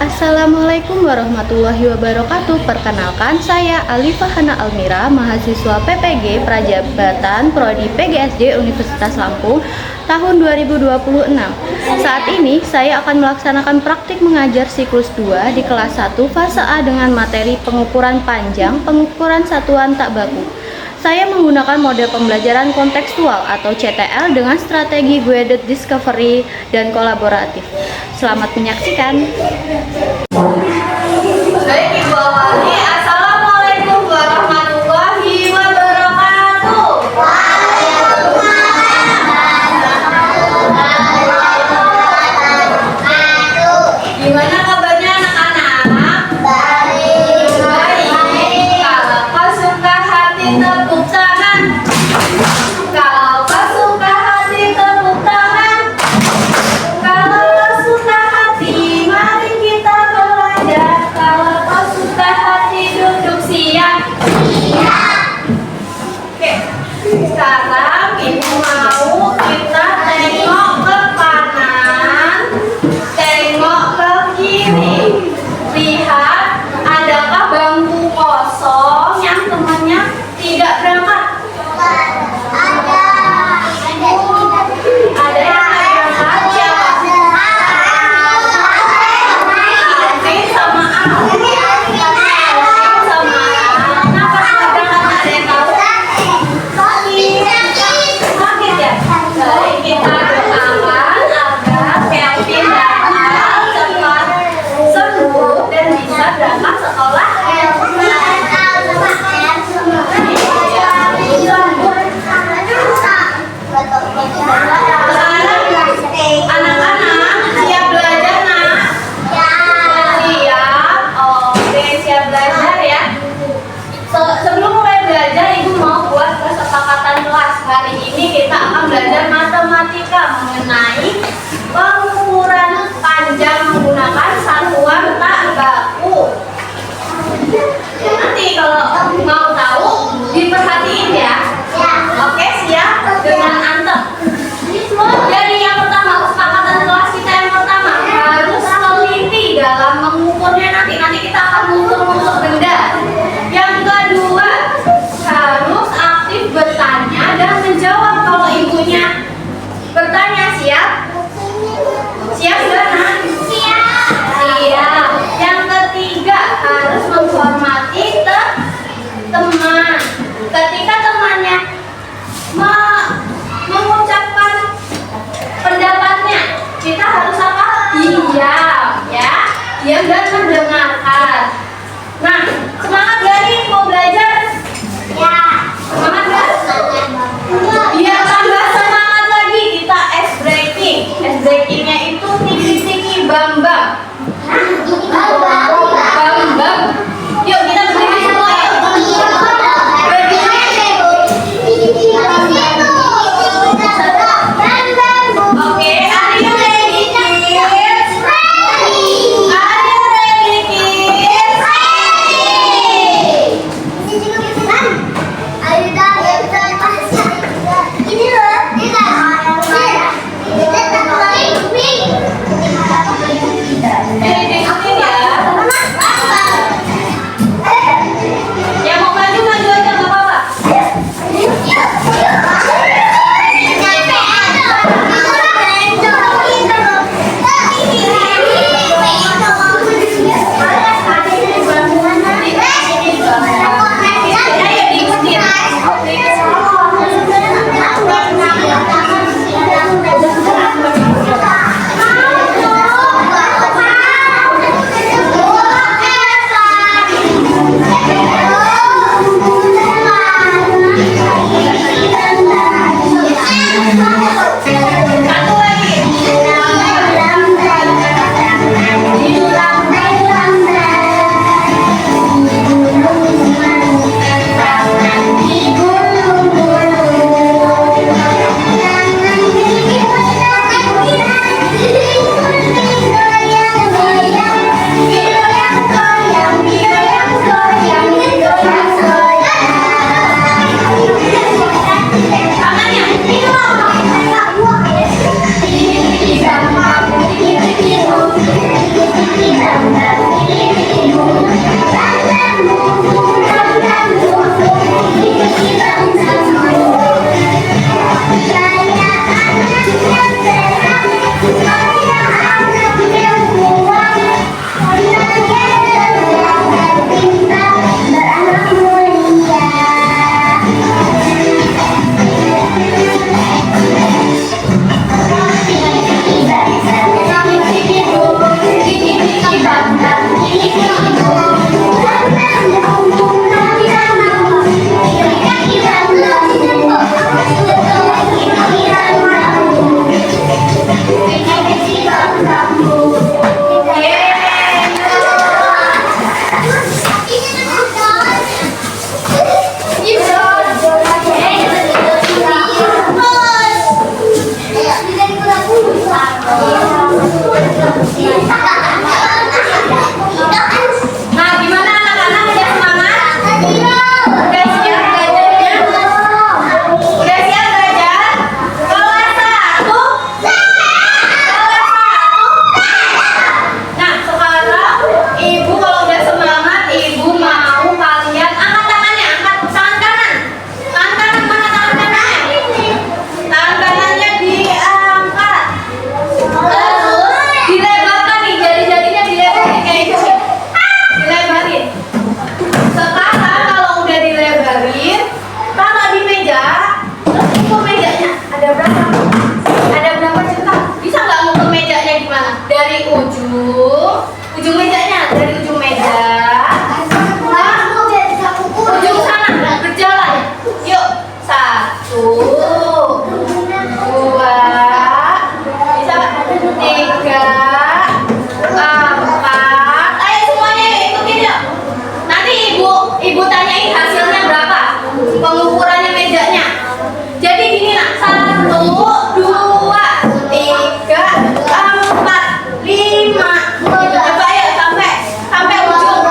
Assalamualaikum warahmatullahi wabarakatuh. Perkenalkan, saya Alifah Hana Almira, mahasiswa PPG Prajabatan Prodi PGSD Universitas Lampung tahun 2026. Saat ini saya akan melaksanakan praktik mengajar siklus 2 di kelas 1 fase A dengan materi pengukuran panjang, pengukuran satuan tak baku. Saya menggunakan model pembelajaran kontekstual atau CTL dengan strategi guided discovery dan kolaboratif. Selamat menyaksikan. Baik, Ibu awali. Assalamualaikum warahmatullahi wabarakatuh. Gimana kabarnya anak-anak? Baik. Kalau kau suka hati tepuk tangan. Kalau kau suka hati tepuk tangan. Kalau kau suka hati, mari kita belajar. Kalau kau suka hati, duduk siap. Oke, sekarang Ibu mau kita tengok ke kanan, tengok ke kiri. Lihat, adakah bangku kosong yang temannya tidak berangkat? Ada yang tidak berangkat? Siapa? Alvin sama A. Alvin sama A. Kenapa tidak berangkat? Ada yang tahu? Sakit ya? Baik, kita doakan agar Kelvin dan Al cepat sembuh dan bisa berangkat sekolah. Anak-anak siap belajar, nak? Siap. Oke, siap belajar ya. Sebelum mulai belajar, Ibu mau buat kesepakatan kelas. Hari ini kita akan belajar matematika mengenai pengukuran panjang menggunakan satuan tak baku. Nanti kalau mau tahu, diperhatiin ya. Oke, siap? Dengan antep. Jadi yang pertama, kesepakatan kelas kita yang pertama harus teliti dalam mengukurnya. Nanti kita akan mengukur benda. Yang kedua, harus aktif bertanya dan menjawab kalau ibunya bertanya. Siap? Siap sudah, nak? Siap. Yang ketiga, harus menghormati teman. Ketika temannya mengucapkan pendapatnya, kita harus apa? Diam, ya. Diam dan mendengarkan. Nah, semangat gak nih mau belajar? Ya. Semangat gak? Biar tambah semangat lagi, kita ice breaking. Ice breakingnya itu tiki-tiki bam-bam. Bam-bam. Yuk kita berdiri semua yuk. Oke, are you ready, kids? Are you ready, kids? Jadi dengerin ya, ujung mejanya, dari ujung meja. Ujung sana, berjalan. Yuk, 1, 2, bisa 3, 4. Ayo semuanya yuk, ikutin yuk. Nanti ibu tanyain hasilnya berapa, pengukurannya mejanya. Jadi gini nak, 1, 2, 3, 4, 5. Coba ya sampai ujung.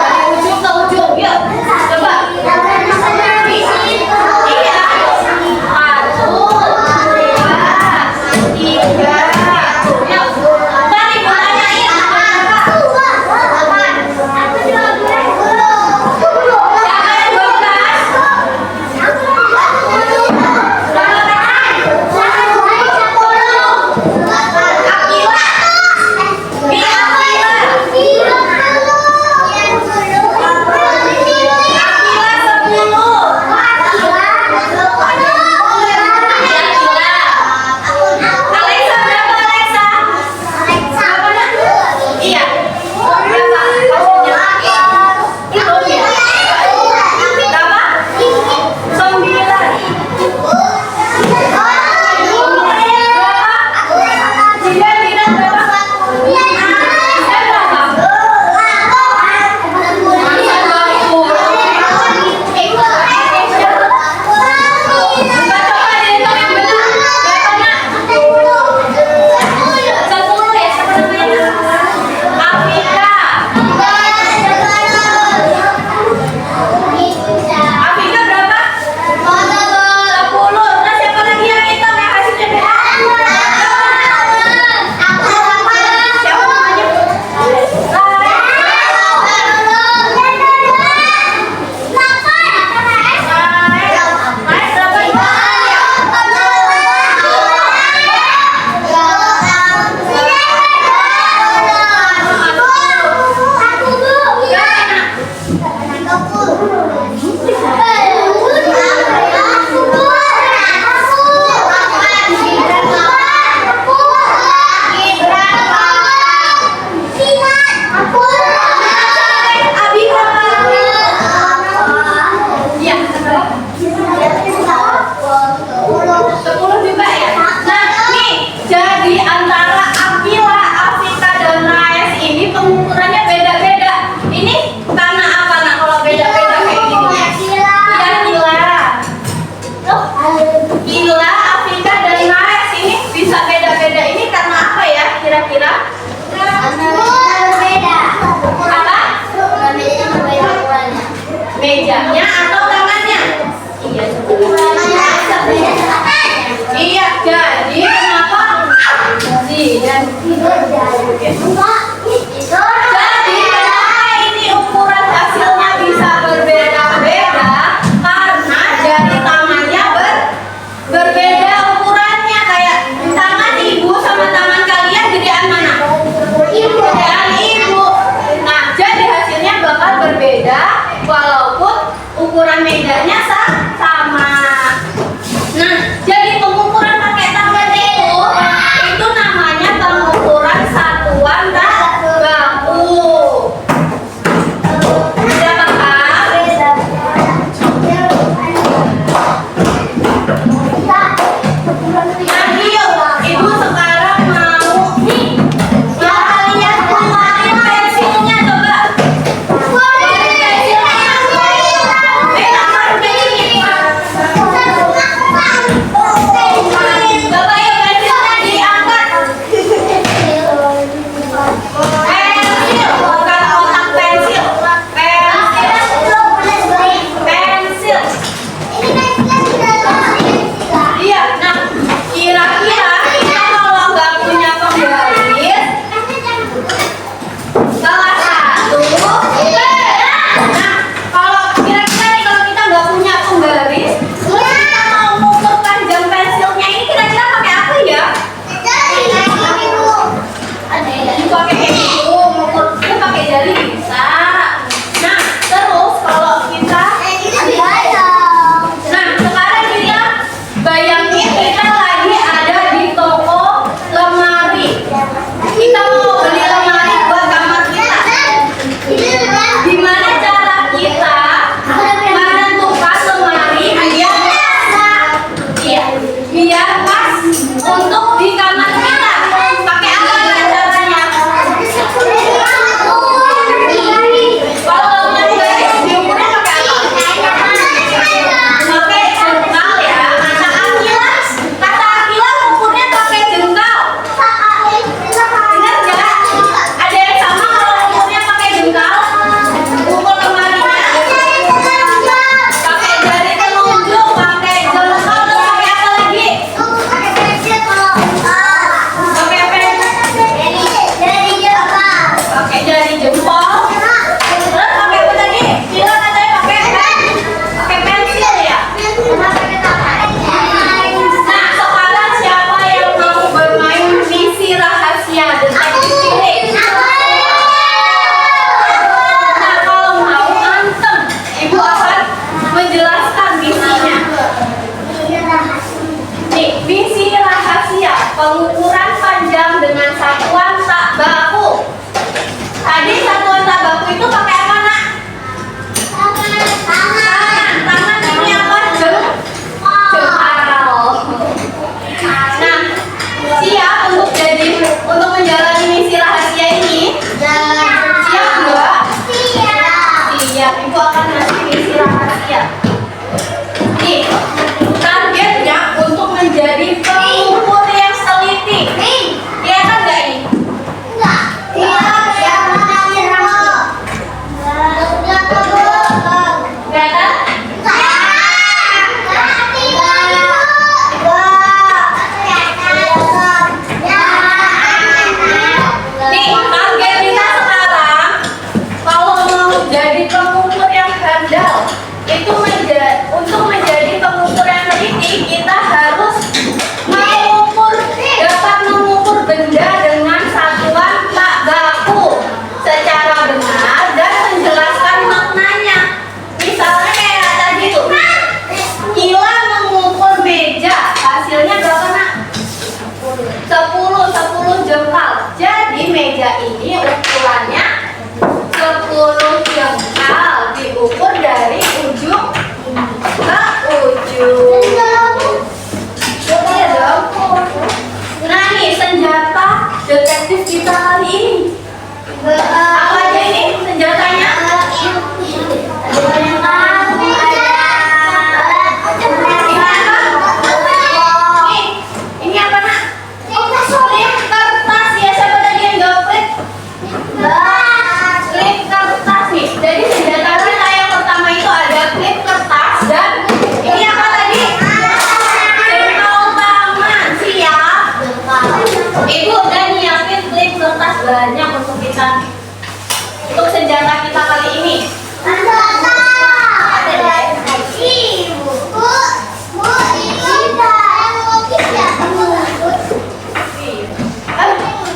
untuk senjata kita kali ini?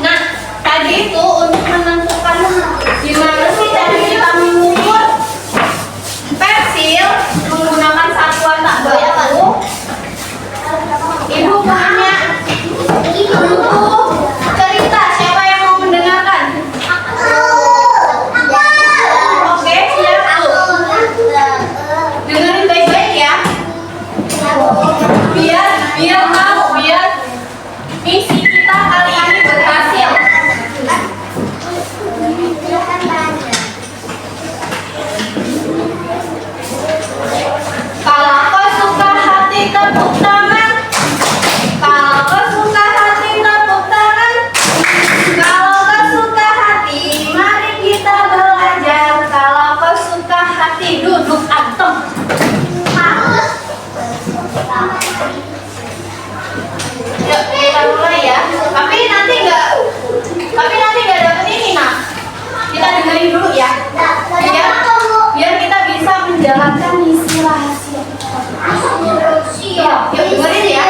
Nah, tadi itu untuk menentukan gimana sih tadi kita mengukur pensil menggunakan satuan tak baku. Ibu punya cerita, siapa yang mau mendengarkan? Oke, siap tuh. Dengerin baik-baik ya. Biar tahu, biar misi kita kali ini berhasil. Kalau kau suka hati tepuk tangan. Kalau kau suka hati tepuk tangan. Kalau kau suka hati mari kita belajar. Kalau kau suka hati duduk antem. Yuk kita mulai ya. Tapi nanti nggak dapet ini nak. Kita dengerin dulu ya. Biar kita bisa menjalankan misi rahasia. Yuk dengerin ya.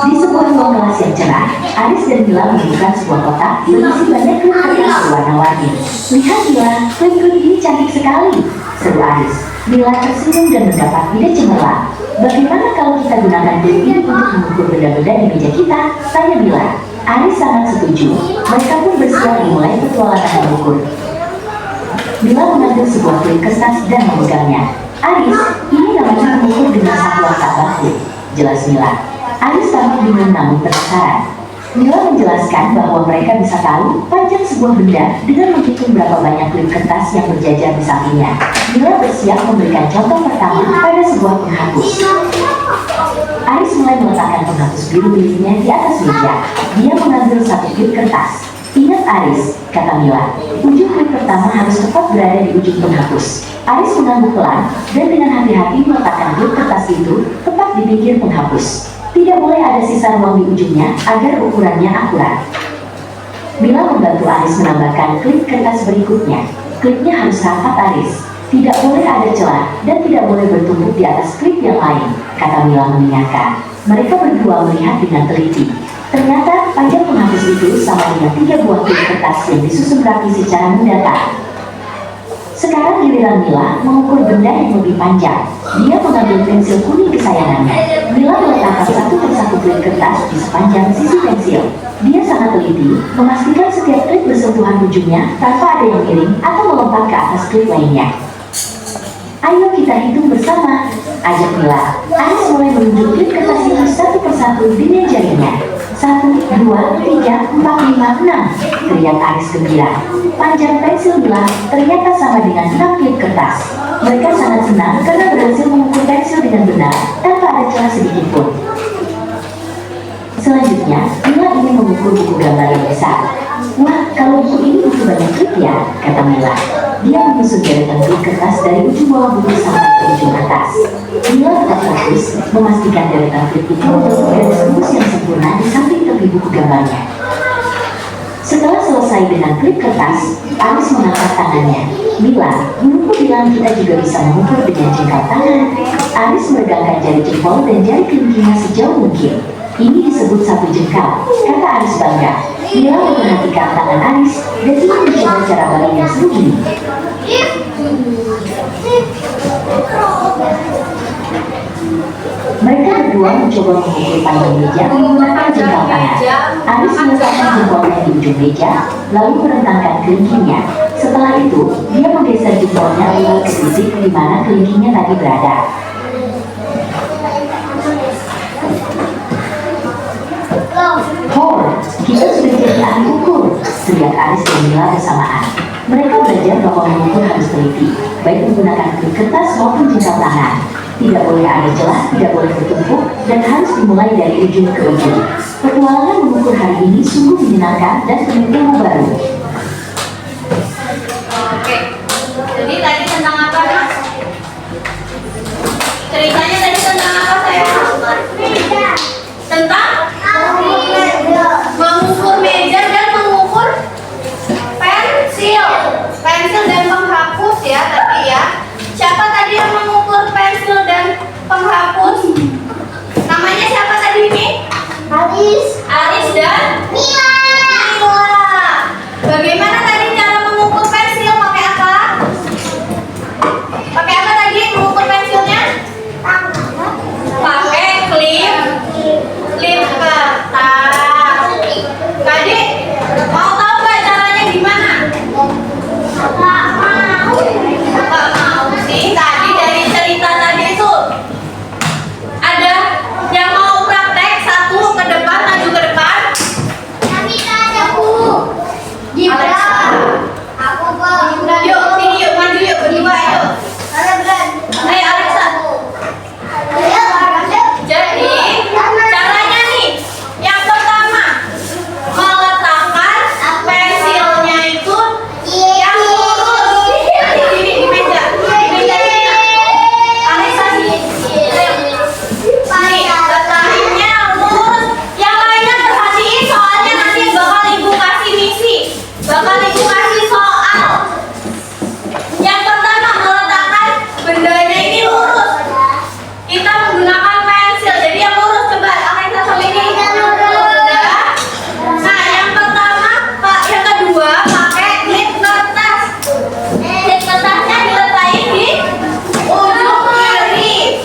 Di sebuah ruang kelas yang cerah, Aris dan Mila menemukan sebuah kotak berisi banyak klip kertas berwarna-warni. Lihat Mila, klip-klip ini cantik sekali, seru Aris. Mila tersenyum dan mendapat ide cemerlang. Bagaimana kalau kita gunakan klip ini untuk mengukur benda-benda di meja kita? Tanya Mila. Aris sangat setuju. Mereka pun bersiap memulai petualangan mengukur. Mila mengambil sebuah klip kertas dan memegangnya. Aris, ini namanya mengukur dengan satuan tak baku, jelas Mila. Aris tampak bingung namun penasaran. Mila menjelaskan bahwa mereka bisa tahu panjang sebuah benda dengan menghitung berapa banyak klip kertas yang berjajar di sampingnya. Mila bersiap memberikan contoh pertama pada sebuah penghapus. Aris mulai meletakkan penghapus biru miliknya di atas meja. Dia mengambil satu klip kertas. Ingat Aris, kata Mila, ujung klip pertama harus tepat berada di ujung penghapus. Aris mengangguk pelan dan dengan hati-hati meletakkan klip kertas itu tepat di pinggir penghapus. Tidak boleh ada sisa ruang di ujungnya agar ukurannya akurat. Mila membantu Aris menambahkan klip kertas berikutnya. Klipnya harus rapat Aris. Tidak boleh ada celah dan tidak boleh bertumpuk di atas klip yang lain, kata Mila mengingatkan. Mereka berdua melihat dengan teliti. Ternyata panjang penghapus itu sama dengan 3 buah klip kertas yang disusun rapi secara mendatar. Sekarang giliran Mila mengukur benda yang lebih panjang. Dia mengambil pensil kuning kesayangannya. Mila meletakkan satu persatu klip kertas di sepanjang sisi pensil. Dia sangat teliti, memastikan setiap klip bersentuhan ujungnya tanpa ada yang miring atau melompat ke atas klip lainnya. Ayo kita hitung bersama, ajak Mila. Aris mulai menunjuk klip kertas itu satu persatu dengan jarinya. 1, 2, 3, 4, 5, 6, teriak Aris gembira. Panjang pensil Mila ternyata sama dengan 6 klip kertas. Mereka sangat senang karena berhasil mengukur pensil dengan benar tanpa ada celah sedikit pun. Selanjutnya, Mila ingin mengukur buku gambar yang besar. Wah, kalau buku ini butuh banyak klip ya, kata Mila. Dia menyusun deretan klip kertas dari ujung bawah buku sampai ke ujung atas. Mila tetap fokus, memastikan deretan klip itu bergaris lurus yang sempurna di samping tepi buku gambarnya. Setelah selesai dengan klip kertas, Aris mengangkat tangannya. Mila, guruku bilang kita juga bisa mengukur dengan jengkal tangan. Aris meregangkan jari jempol dan jari kelingkingnya sejauh mungkin. Ini disebut satu jengkal, kata Aris bangga. Mila memperhatikan tangan Aris dan ingin mencoba cara baru yang seru ini. Mereka berdua mencoba mengukur panjang meja menggunakan jengkal tangan. Aris meletakkan jempolnya di ujung meja, lalu merentangkan kelingkingnya. Setelah itu, dia menggeser jempolnya lewat ke titik di mana kelingkingnya tadi berada. Hor, kita sudah jadi ahli ukur, teriak Aris dan Mila bersamaan. Mereka belajar bahwa mengukur harus teliti, baik menggunakan klip kertas maupun jengkal tangan. Tidak boleh ada celah, tidak boleh bertumpuk, dan harus dimulai dari ujung ke ujung. Petualangan mengukur hari ini sungguh menyenangkan dan penuh ilmu baru. Oke, jadi tadi tentang apa, Mas? Ceritanya tadi tentang apa sayang? Tentang mengukur meja dan mengukur pensil. Pensil dan penghapus ya tadi ya. Siapa tadi yang mengukur pensil dan penghapus? Namanya siapa tadi ini? Aris dan Mila. Bagaimana tadi cara mengukur pensil? Pakai apa? Pakai apa tadi mengukur pensilnya? Pakai klip kertas. Tadi mau tahu nggak caranya gimana? Nggak mau sih. Tadi dari cerita tadi itu ada yang mau praktek, satu ke depan, maju ke depan. Yuk, sini yuk, maju yuk, berdua yuk. Ayo Alexa. Jadi caranya nih, yang pertama meletakkan pensilnya itu yang lurus di meja sini. Alexa sini. Nih, letakinnya lurus. Yang lainnya perhatiin soalnya nanti bakal ibu kasih misi, bakal ibu kasih soal. Yang pertama meletakkan bendanya ini lurus. Kita menggunakan pensil, jadi yang lurus coba Alexa sampai ini. Sudah. Nah, yang pertama, yang kedua pakai klip kertas. Klip kertasnya diletakin di ujung kiri.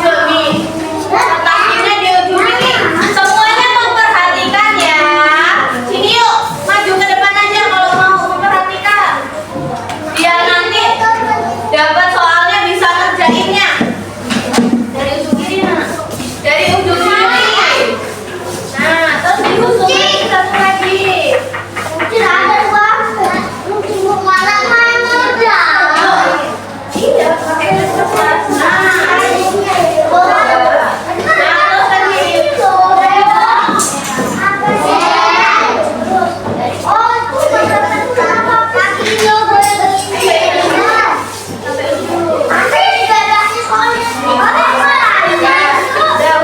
Yuk nih, letakinnya di ujung kiri. Semuanya memperhatikan ya. Sini yuk, maju ke depan aja kalau mau memperhatikan. Biar nanti dapat soalnya bisa ngerjainnya. Dari ujung kiri nah. Dari ujung kiri. Nah, terus disusun satu lagi. Iya, pakai kertas. Nah, terus lagi.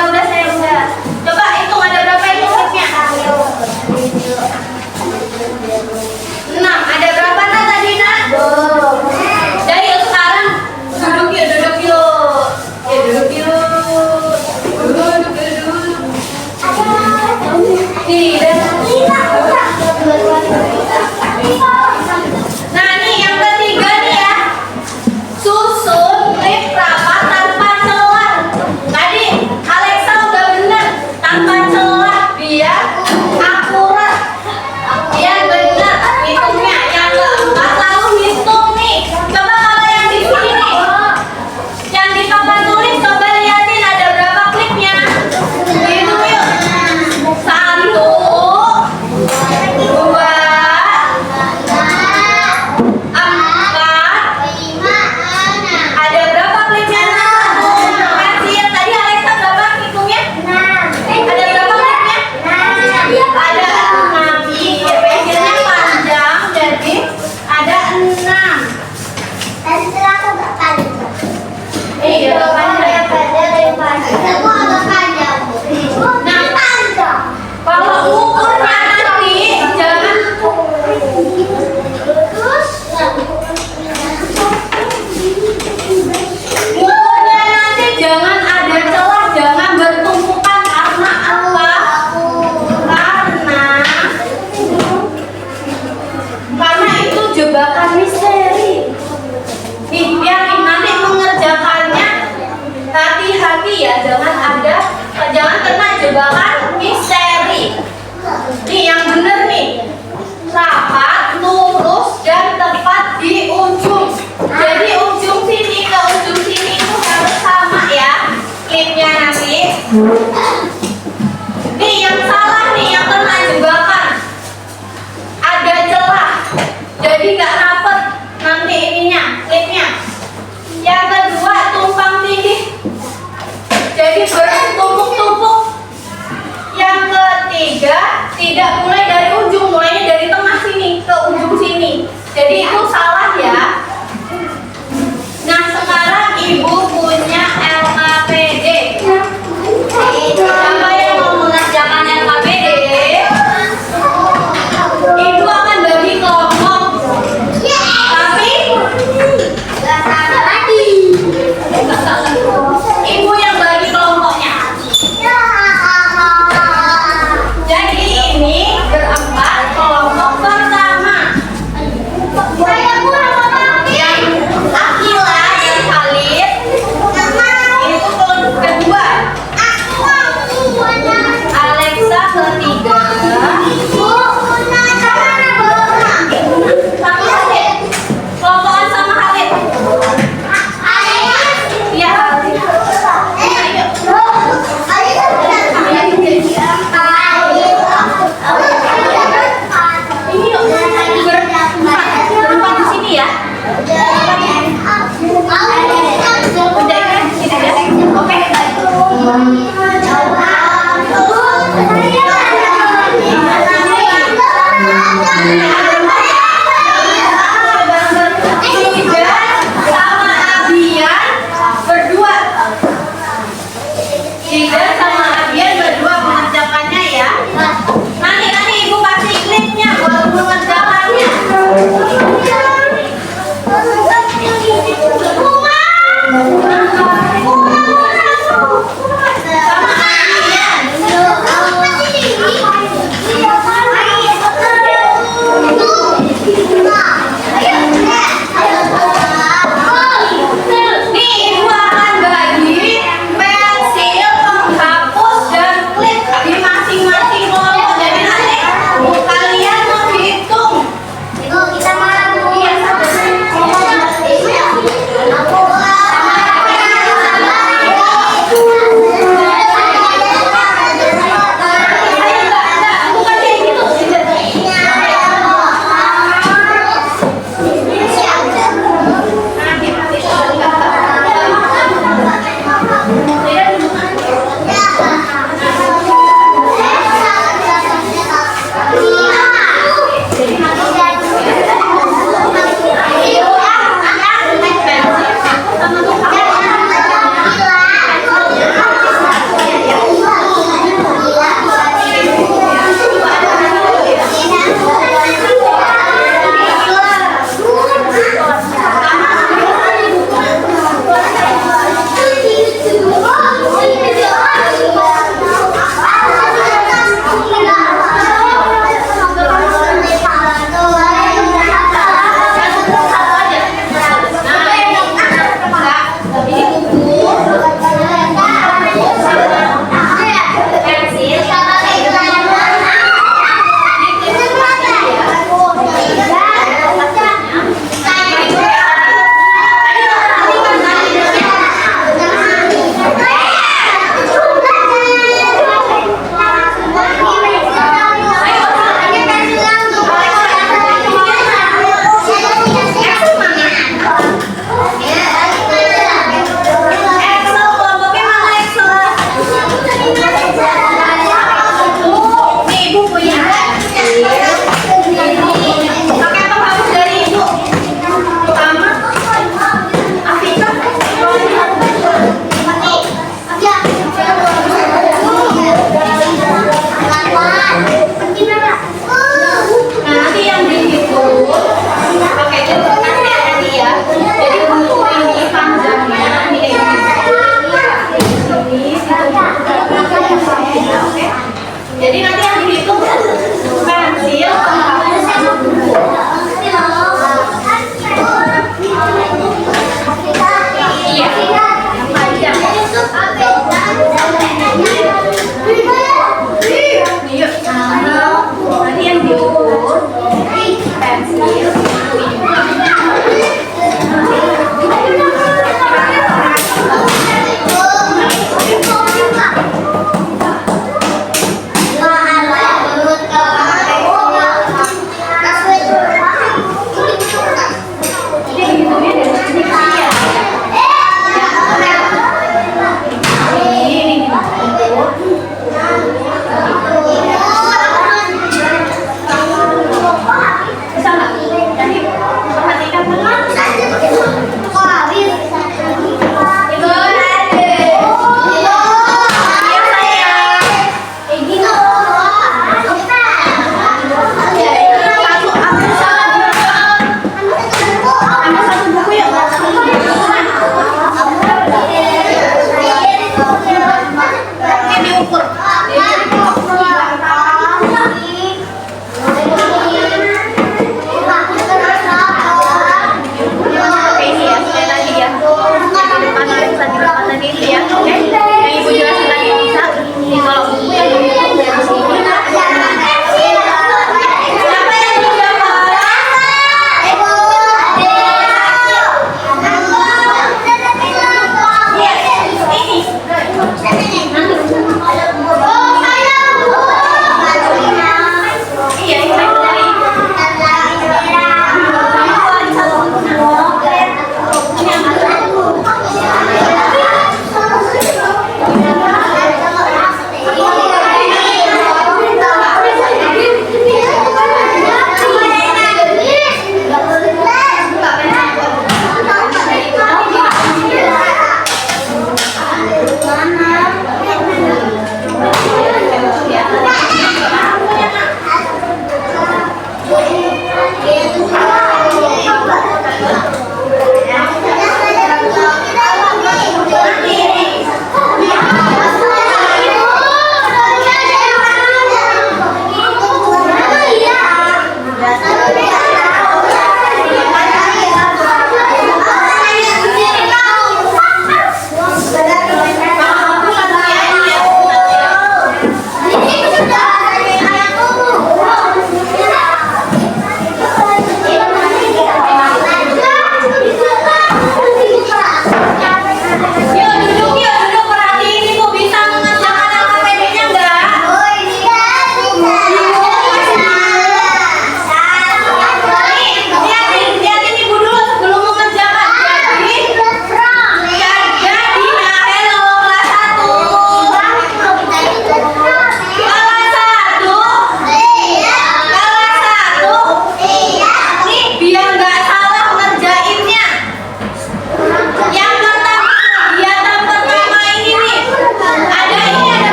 Udah saya udah. Coba hitung ada berapa ini klipnya? 6. Ada berapa Nak tadi Nak? Jadi yuk sekarang duduk yuk. Ya duduk yuk. Tidak. Nah nih yang ketiga nih ya, susun klip rapat tanpa celah. Tadi Alexa udah bener, tanpa celah biar akurat, biar bener hitungnya. Yang keempat lalu hitung nih. Coba kalau yang di sini nih, yang di papan tulis coba liatin ada berapa klipnya. Hitung yuk. 1, 2, 4. Ada berapa klipnya? 1. Pensil tadi Alexa berapa hitungnya? Ada berapa klipnya? Ada 6. Iya, pensilnya panjang jadi ada 6. Iya, panjang. Nah, kalau ukurnya nanti jangan ukurnya nanti jangan ada celah, jangan bertumpukan. Karena apa? Karena itu jebakan misteri. Nih, biar nanti mengerjakannya hati-hati ya, jangan kena jebakan misteri. Nih yang bener nih, rapat, lurus dan tepat di ujung. Jadi ujung sini ke ujung sini itu harus sama ya klipnya nanti. Nih yang salah nih, yang kena jebakan, ada celah, jadi nggak rapet nanti ininya klipnya. Yang kedua tumpang tindih, jadi bertumpuk-tumpuk. Yang ketiga tidak mulai dari ujung, mulainya dari tengah sini ke ujung sini. Jadi itu salah ya. Nah sekarang ibu punya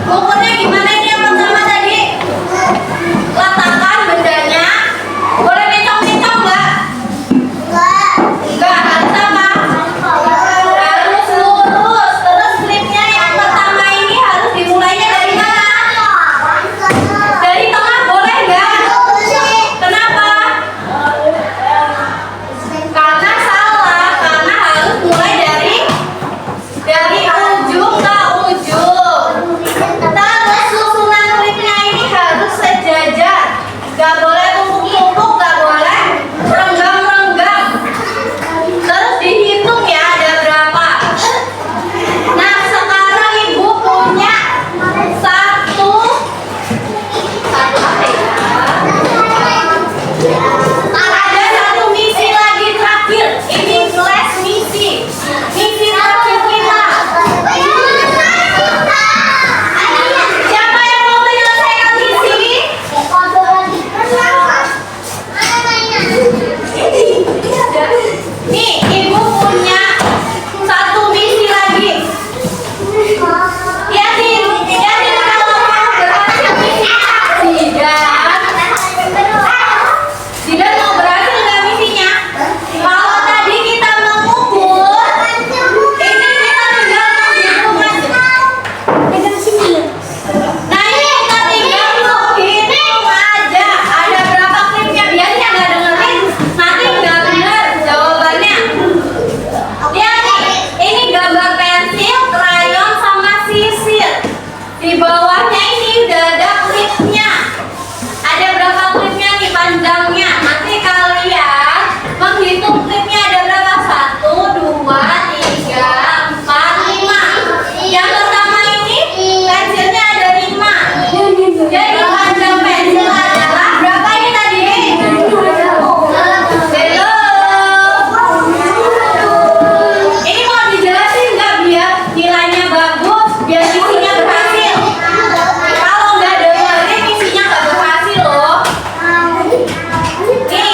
Ukurnya gimana ini yang pertama tadi? Letakkan bendanya. Boleh mencong-mencong nggak? Enggak, harus apa? Harus lurus. Terus klipnya yang pertama ini harus dimulainya dari mana? Dari tengah boleh nggak? Kenapa? Karena salah, karena harus mulai dari ujung ke ujung. Terus susunan klipnya ini harus sejajar. Gak boleh tumpuk-tumpuk, gak boleh renggang-renggang. Terus dihitung ya ada berapa. Nah sekarang ibu punya satu apa ya? Ada satu misi lagi terakhir. Ini flash misi. Misi terakhir kita. Siapa yang mau menyelesaikan misi? Nih, ibu punya satu misi lagi. Ya sih, kalau mau berhasil misinya. Tidak mau berhasil nggak misinya? Kalau tadi kita mengukur, ini kita tinggal menghitung aja. Nah ini kita tinggal menghitung aja. Ada berapa klipnya? Biasanya nggak dengerin, nanti nggak benar jawabannya. Lihat nih, ini gambar pensil, krayon, sama sisir. Di bawahnya ini udah ada klipnya. Ada berapa klipnya nih panjangnya? Nanti kalian menghitung klipnya ada berapa? 1, 2, 3, 4, 5. Yang pertama ini pensilnya ada 5. Jadi panjang pensil adalah berapa ini tadi? Hello. Ini mau dijelasin nggak biar nilainya bagus, biar misinya berhasil? Kalau nggak dengerin misinya nggak berhasil loh. Ini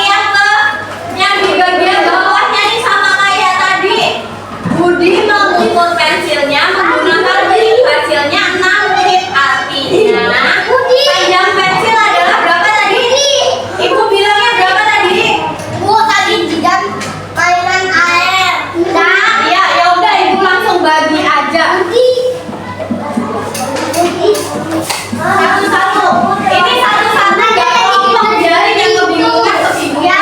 yang di bagian bawahnya nih sama kayak tadi. Budi mengukur pensilnya menggunakan klip hasilnya 6 klip. Artinya panjang pensil adalah berapa tadi? Ibu bilangnya berapa tadi? Nah, ya udah ibu langsung bagi aja. Satu-satu. Ini satu-satu nggak kelompok jadi yang kebingungan ke ibunya.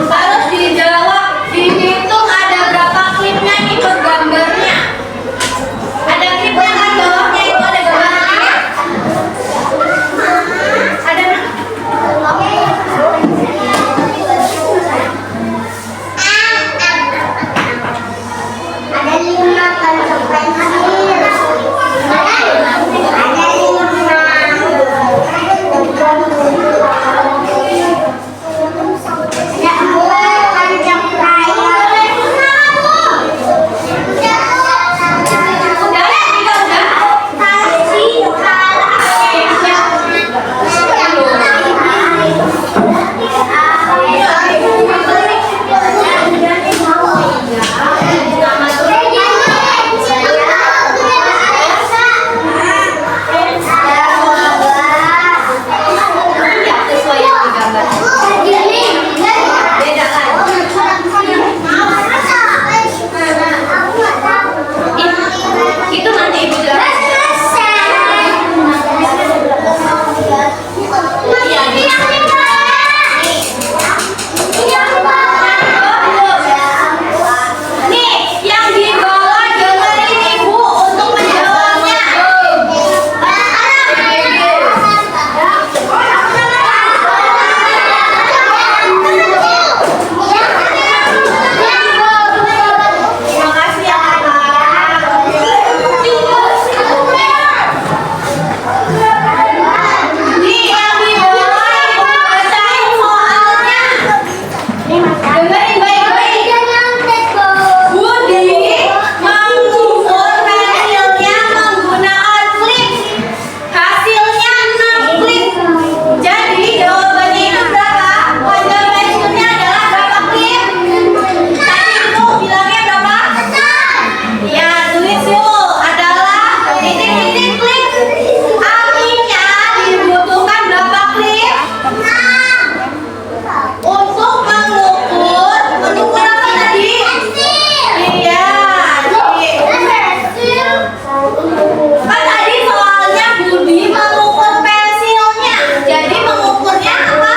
Harus dijawab, dihitung ada dengerin baik-baik. Budi mengukur pensilnya menggunakan klip. Hasilnya 6 klip. Jadi jawabannya itu berapa? Panjang pensilnya adalah berapa klip? Tadi itu bilangnya berapa? Ya, tulis yuk. Adalah titik-titik klip. Artinya dibutuhkan berapa klip? Untuk mengukur apa tadi? Iya, kan tadi soalnya Budi mengukur pensilnya. Jadi mengukurnya apa?